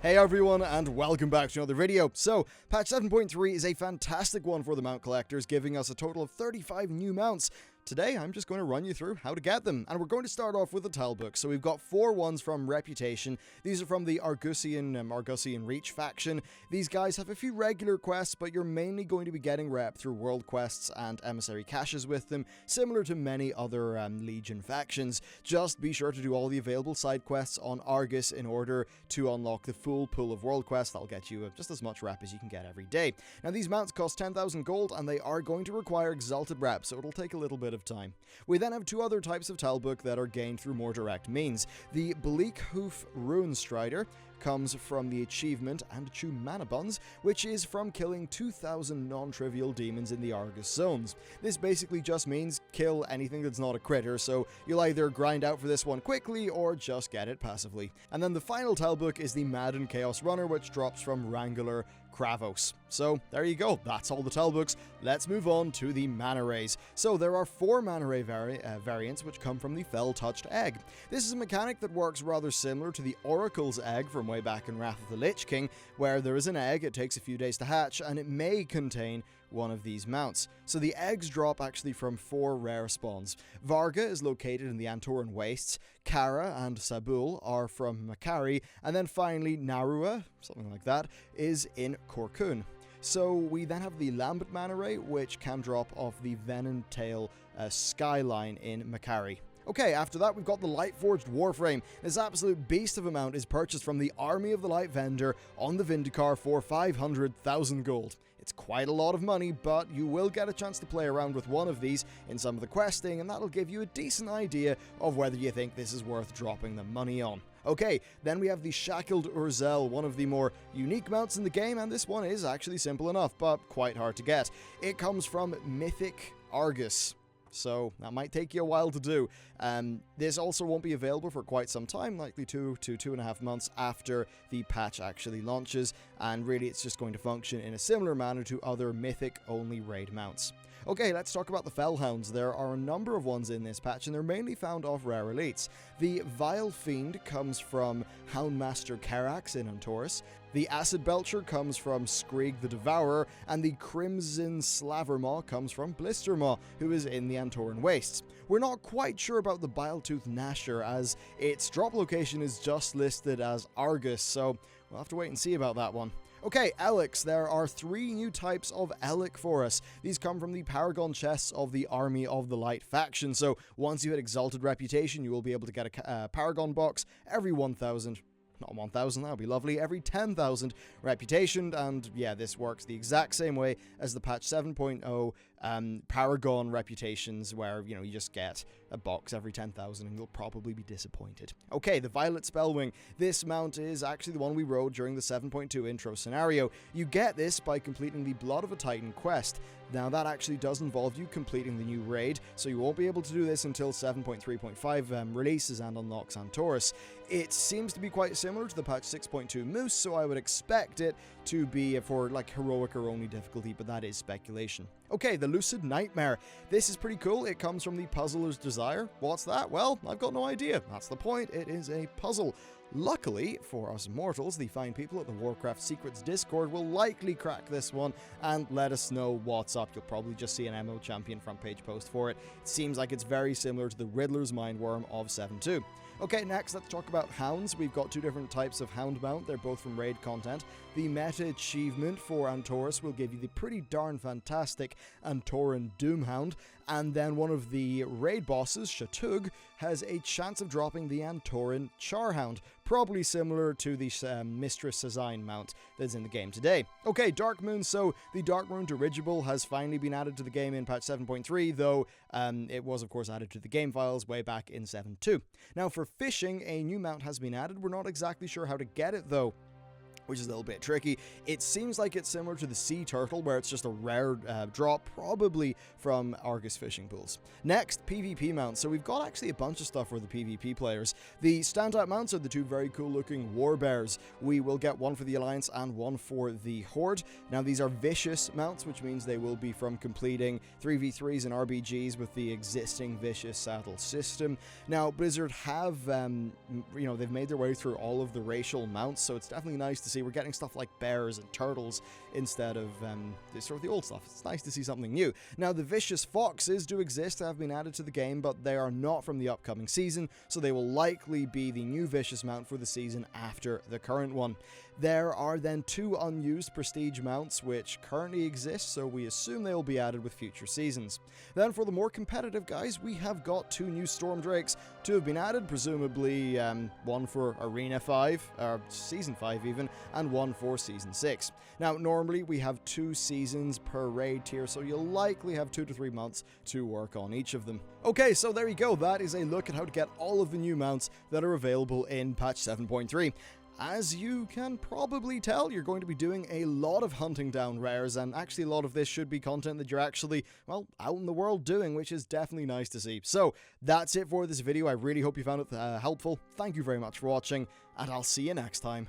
Hey everyone, and welcome back to another video. So, patch 7.3 is a fantastic one for the mount collectors, giving us a total of 35 new mounts. Today, I'm just going to run you through how to get them, and we're going to start off with the tile book. So we've got 4 ones from Reputation. These are from the Argusian Reach faction. These guys have a few regular quests, but you're mainly going to be getting rep through world quests and emissary caches with them, similar to many other Legion factions. Just be sure to do all the available side quests on Argus in order to unlock the full pool of world quests. That'll get you just as much rep as you can get every day. Now, these mounts cost 10,000 gold, and they are going to require exalted rep, so it'll take a little bit of time. We then have 2 other types of tile book that are gained through more direct means. The Bleak Hoof Rune Strider comes from the achievement and Chew Mana Buns, which is from killing 2,000 non-trivial demons in the Argus zones. This basically just means kill anything that's not a critter, so you'll either grind out for this one quickly or just get it passively. And then the final tile book is the Madden Chaos Runner, which drops from Wrangler Kravos. So there you go, that's all the tile books. Let's move on to the mana rays. So there are 4 mana ray variants which come from the Fel Touched Egg. This is a mechanic that works rather similar to the Oracle's Egg from way back in Wrath of the Lich King, where there is an egg, it takes a few days to hatch, and it may contain one of these mounts. So the eggs drop actually from 4 rare spawns. Varga is located in the Antoran Wastes, Kara and Sabul are from Makari, and then finally Narua, something like that, is in Korkun. So we then have the Lambent Mana Ray, which can drop off the Venom Tail Skyline in Makari. Okay, after that we've got the Lightforged Warframe. This absolute beast of a mount is purchased from the Army of the Light vendor on the Vindicar for 500,000 gold. It's quite a lot of money, but you will get a chance to play around with one of these in some of the questing, and that'll give you a decent idea of whether you think this is worth dropping the money on. Okay, then we have the Shackled ur'zel, one of the more unique mounts in the game, and this one is actually simple enough, but quite hard to get. It comes from Mythic Argus, so that might take you a while to do. This also won't be available for quite some time, likely 2 to 2.5 months after the patch actually launches, and really it's just going to function in a similar manner to other Mythic-only raid mounts. Okay, let's talk about the Fel Hounds. There are a number of ones in this patch, and they're mainly found off rare elites. The Vile Fiend comes from Houndmaster Karax in Antorus. The Acid Belcher comes from Skrig the Devourer, and the Crimson Slavermaw comes from Blistermaw, who is in the Antoran Wastes. We're not quite sure about the Biletooth Gnasher, as its drop location is just listed as Argus, so we'll have to wait and see about that one. Okay, Eliks. There are 3 new types of Elik for us. These come from the Paragon chests of the Army of the Light faction, so once you hit Exalted Reputation, you will be able to get a Paragon box every 1,000. Not 1,000, that would be lovely, every 10,000 reputation, and yeah, this works the exact same way as the patch 7.0 Paragon reputations, where, you know, you just get a box every 10,000 and you'll probably be disappointed. Okay, the Violetspellwing. This mount is actually the one we rode during the 7.2 intro scenario. You get this by completing the Blood of a Titan quest. Now, that actually does involve you completing the new raid, so you won't be able to do this until 7.3.5 releases and unlocks Antorus. It seems to be quite similar to the patch 6.2 Moose, so I would expect it to be for like heroic or only difficulty, but that is speculation. Okay, the Lucid Nightmare. This is pretty cool. It comes from the Puzzler's Desire. What's that? Well, I've got no idea. That's the point. It is a puzzle. Luckily for us mortals, the fine people at the Warcraft Secrets Discord will likely crack this one and let us know what's up. You'll probably just see an MO Champion front page post for it. It seems like it's very similar to the Riddler's Mindworm of 7.2. Okay, next let's talk about Hounds. We've got 2 different types of Hound mount. They're both from raid content. The meta achievement for Antorus will give you the pretty darn fantastic Antoran Doomhound, and then one of the raid bosses, Shatug, has a chance of dropping the Antoran Charhound, probably similar to the Mistress Sazine mount that's in the game today. Okay, Dark Moon. So the Dark Moon Dirigible has finally been added to the game in patch 7.3, though it was of course added to the game files way back in 7.2. Now for fishing, a new mount has been added. We're not exactly sure how to get it though. which is a little bit tricky. It seems like it's similar to the sea turtle, where it's just a rare drop, probably from Argus fishing pools. Next, PvP mounts. So we've got actually a bunch of stuff for the PvP players. The standout mounts are the two very cool looking war bears. We will get one for the Alliance and one for the Horde. Now these are vicious mounts, which means they will be from completing 3v3s and RBGs with the existing vicious saddle system. Now Blizzard have, they've made their way through all of the racial mounts, so it's definitely nice to see we're getting stuff like bears and turtles instead of sort of the old stuff. It's nice to see something new. Now the vicious foxes do exist, have been added to the game, but they are not from the upcoming season, so they will likely be the new vicious mount for the season after the current one. There are then 2 unused prestige mounts which currently exist, so we assume they will be added with future seasons. Then for the more competitive guys, we have got 2 new Storm Drakes. 2 have been added, presumably one for Arena 5, or Season 5 even, and one for Season 6. Now normally we have 2 seasons per raid tier, so you'll likely have 2 to 3 months to work on each of them. Okay, so there you go, that is a look at how to get all of the new mounts that are available in patch 7.3. As you can probably tell, you're going to be doing a lot of hunting down rares, and actually a lot of this should be content that you're actually, well, out in the world doing, which is definitely nice to see. So, that's it for this video. I really hope you found it helpful. Thank you very much for watching, and I'll see you next time.